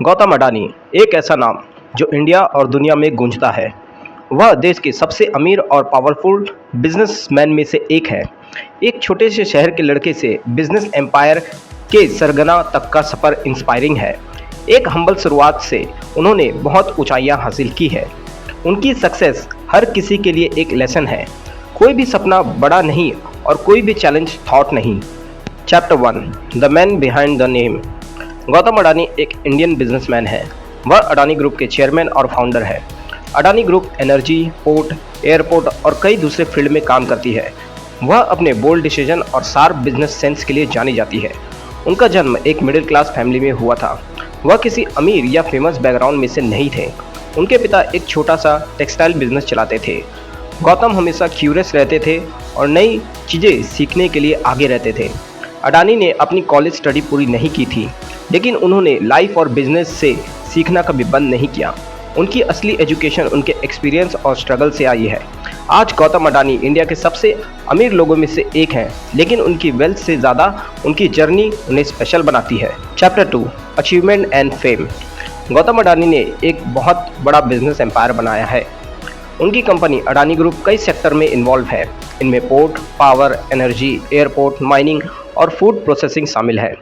गौतम अडानी एक ऐसा नाम जो इंडिया और दुनिया में गूंजता है। वह देश के सबसे अमीर और पावरफुल बिजनेसमैन में से एक है। एक छोटे से शहर के लड़के से बिजनेस एम्पायर के सरगना तक का सफ़र इंस्पायरिंग है। एक हम्बल शुरुआत से उन्होंने बहुत ऊंचाइयां हासिल की है। उनकी सक्सेस हर किसी के लिए एक लेसन है। कोई भी सपना बड़ा नहीं और कोई भी चैलेंज थॉट नहीं। Chapter 1 the man behind the name. Gautam Adani एक इंडियन बिजनेसमैन है। वह अडानी ग्रुप के चेयरमैन और फाउंडर है। Adani group energy, port, airport और कई दूसरे फील्ड में काम करती है। वह अपने बोल्ड डिसीजन और शार्प बिजनेस सेंस के लिए जानी जाती है। उनका जन्म एक मिडिल क्लास फैमिली में हुआ था। वह किसी अमीर या फेमस बैकग्राउंड में से नहीं थे। उनके पिता एक छोटा सा टेक्सटाइल बिजनेस चलाते थे। गौतम हमेशा क्यूरियस रहते थे और नई चीज़ें सीखने के लिए आगे रहते थे। अडानी ने अपनी कॉलेज स्टडी पूरी नहीं की थी, लेकिन उन्होंने लाइफ और बिजनेस से सीखना कभी बंद नहीं किया। उनकी असली एजुकेशन उनके एक्सपीरियंस और स्ट्रगल से आई है। आज गौतम अडानी इंडिया के सबसे अमीर लोगों में से एक हैं, लेकिन उनकी वेल्थ से ज़्यादा उनकी जर्नी उन्हें स्पेशल बनाती है। Chapter 2 achievement and fame. Gautam Adani ने एक बहुत बड़ा बिजनेस एम्पायर बनाया है। उनकी कंपनी अडानी ग्रुप कई सेक्टर में इन्वॉल्व है। इनमें port, power, energy, airport, mining और फूड प्रोसेसिंग शामिल है।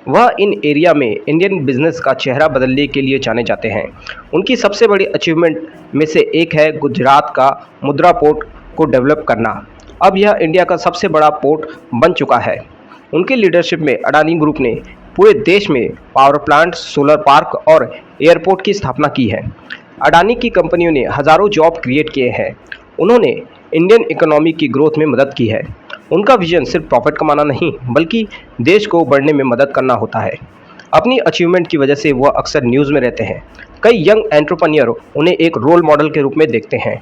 वह इन एरिया में इंडियन बिजनेस का चेहरा बदलने के लिए जाने जाते हैं। उनकी सबसे बड़ी अचीवमेंट में से एक है गुजरात का मुद्रा पोर्ट को डेवलप करना। अब यह इंडिया का सबसे बड़ा पोर्ट बन चुका है। उनके लीडरशिप में अडानी ग्रुप ने पूरे देश में पावर प्लांट, सोलर पार्क और एयरपोर्ट की स्थापना की है। अडानी की कंपनियों ने हज़ारों जॉब क्रिएट किए हैं। उन्होंने इंडियन इकोनॉमी की ग्रोथ में मदद की है। उनका विजन सिर्फ प्रॉफिट कमाना नहीं, बल्कि देश को बढ़ने में मदद करना होता है। अपनी अचीवमेंट की वजह से वह अक्सर न्यूज़ में रहते हैं। कई यंग एंटरप्रेन्योर उन्हें एक रोल मॉडल के रूप में देखते हैं।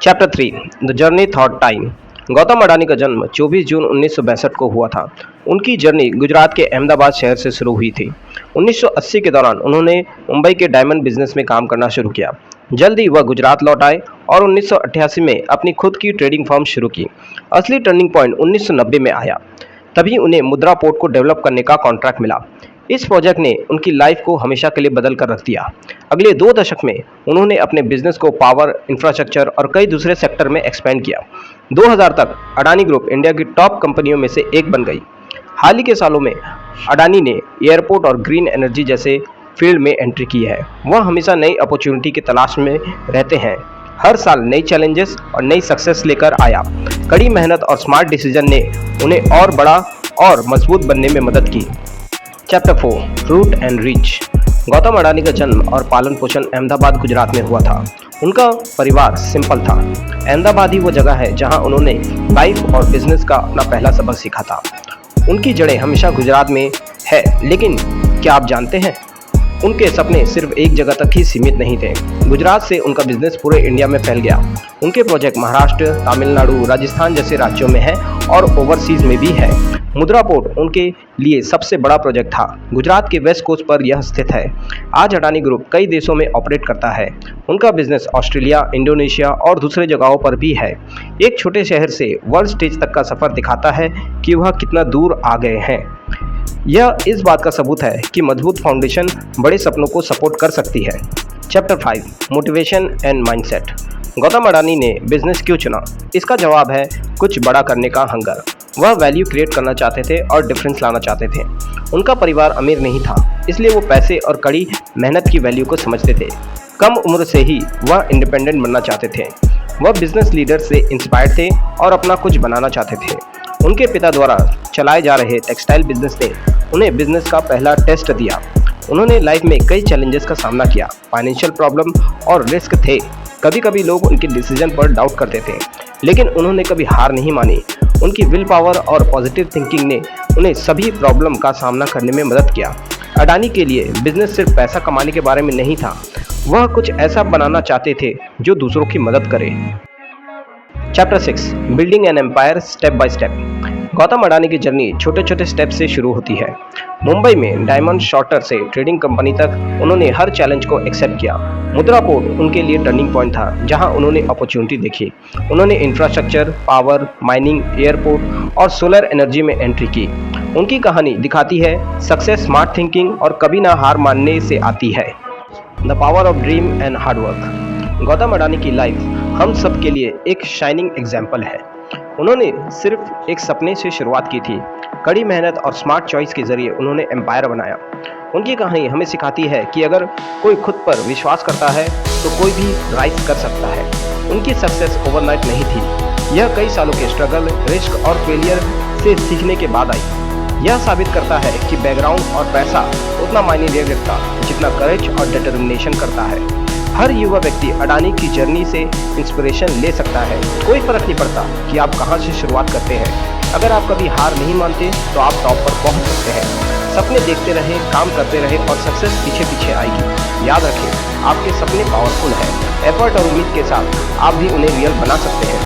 Chapter 3 the journey thought time. Gautam Adani का जन्म 24 जून 1962 को हुआ था। उनकी जर्नी गुजरात के अहमदाबाद शहर से शुरू हुई थी। 1980 के दौरान उन्होंने मुंबई के डायमंड बिजनेस में काम करना शुरू किया। जल्द ही वह गुजरात लौट आए और 1988 में अपनी खुद की ट्रेडिंग फर्म शुरू की। असली टर्निंग पॉइंट 1990 में आया। तभी उन्हें मुद्रा पोर्ट को डेवलप करने का कॉन्ट्रैक्ट मिला। इस प्रोजेक्ट ने उनकी लाइफ को हमेशा के लिए बदल कर रख दिया। अगले 2 दशक में उन्होंने अपने बिजनेस को पावर, इंफ्रास्ट्रक्चर और कई दूसरे सेक्टर में एक्सपेंड किया। 2000 तक अडानी ग्रुप इंडिया की टॉप कंपनियों में से एक बन गई। हाल ही के सालों में अडानी ने एयरपोर्ट और ग्रीन एनर्जी जैसे फील्ड में एंट्री की है। वह हमेशा नई अपॉर्चुनिटी की तलाश में रहते हैं। हर साल नई चैलेंजेस और नई सक्सेस लेकर आया। कड़ी मेहनत और स्मार्ट डिसीजन ने उन्हें और बड़ा और मजबूत बनने में मदद की। Chapter 4 root and reach. Gautam Adani का जन्म और पालन पोषण अहमदाबाद, गुजरात में हुआ था। उनका परिवार सिंपल था। अहमदाबाद ही वो जगह है जहां उन्होंने लाइफ और बिजनेस का अपना पहला सबक सीखा था। उनकी जड़ें हमेशा गुजरात में है, लेकिन क्या आप जानते हैं, उनके सपने सिर्फ एक जगह तक ही सीमित नहीं थे। गुजरात से उनका बिजनेस पूरे इंडिया में फैल गया। उनके प्रोजेक्ट महाराष्ट्र, तमिलनाडु, राजस्थान जैसे राज्यों में है और ओवरसीज में भी है। मुद्रा पोर्ट उनके लिए सबसे बड़ा प्रोजेक्ट था। गुजरात के वेस्ट कोस्ट पर यह स्थित है। आज अडानी ग्रुप कई देशों में ऑपरेट करता है। उनका बिजनेस ऑस्ट्रेलिया, इंडोनेशिया और दूसरे जगहों पर भी है। एक छोटे शहर से वर्ल्ड स्टेज तक का सफ़र दिखाता है कि वह कितना दूर आ गए हैं। यह इस बात का सबूत है कि मजबूत फाउंडेशन बड़े सपनों को सपोर्ट कर सकती है। Chapter 5 motivation and mindset. Gautam Adani ने बिजनेस क्यों चुना? इसका जवाब है कुछ बड़ा करने का हंगर। वह वैल्यू क्रिएट करना चाहते थे और डिफरेंस लाना चाहते थे। उनका परिवार अमीर नहीं था, इसलिए वो पैसे और कड़ी मेहनत की वैल्यू को समझते थे। कम उम्र से ही वह इंडिपेंडेंट बनना चाहते थे। वह बिजनेस लीडर से इंस्पायर्ड थे और अपना कुछ बनाना चाहते थे। उनके पिता द्वारा चलाए जा रहे टेक्सटाइल बिजनेस ने उन्हें बिजनेस का पहला टेस्ट दिया। उन्होंने लाइफ में कई चैलेंजेस का सामना किया। फाइनेंशियल प्रॉब्लम और रिस्क थे। कभी कभी लोग उनके डिसीजन पर डाउट करते थे, लेकिन उन्होंने कभी हार नहीं मानी। उनकी विल पावर और पॉजिटिव थिंकिंग ने उन्हें सभी प्रॉब्लम का सामना करने में मदद किया। अडानी के लिए बिजनेस सिर्फ पैसा कमाने के बारे में नहीं था। वह कुछ ऐसा बनाना चाहते थे जो दूसरों की मदद करे। Chapter 6 building an empire step by step. Gautam Adani की जर्नी छोटे छोटे स्टेप से शुरू होती है। मुंबई में डायमंड शॉर्टर से ट्रेडिंग कंपनी तक उन्होंने हर चैलेंज को एक्सेप्ट किया। मुद्रा पोर्ट उनके लिए टर्निंग पॉइंट था, जहां उन्होंने अपॉर्चुनिटी देखी। उन्होंने इंफ्रास्ट्रक्चर, पावर, माइनिंग, एयरपोर्ट और सोलर एनर्जी में एंट्री की। उनकी कहानी दिखाती है सक्सेस स्मार्ट थिंकिंग और कभी ना हार मानने से आती है। The power of dream and hard work. Gautam Adani की लाइफ हम सब के लिए एक शाइनिंग एग्जाम्पल है। उन्होंने सिर्फ एक सपने से शुरुआत की थी, कड़ी मेहनत और स्मार्ट चॉइस के जरिए उन्होंने एम्पायर बनाया। उनकी कहानी हमें सिखाती है कि अगर कोई खुद पर विश्वास करता है तो कोई भी राइज कर सकता है। उनकी सक्सेस ओवरनाइट नहीं थी, यह कई सालों के स्ट्रगल, रिस्क और फेलियर से सीखने के बाद आई। यह साबित करता है कि बैकग्राउंड और पैसा उतना मायने नहीं रखता जितना करेज और डिटर्मिनेशन करता है। हर युवा व्यक्ति अडानी की जर्नी से इंस्पिरेशन ले सकता है। कोई फर्क नहीं पड़ता कि आप कहां से शुरुआत करते हैं। अगर आप कभी हार नहीं मानते तो आप टॉप पर पहुंच सकते हैं। सपने देखते रहें, काम करते रहें और सक्सेस पीछे पीछे आएगी। याद रखें, आपके सपने पावरफुल हैं। एफर्ट और उम्मीद के साथ आप भी उन्हें रियल बना सकते हैं।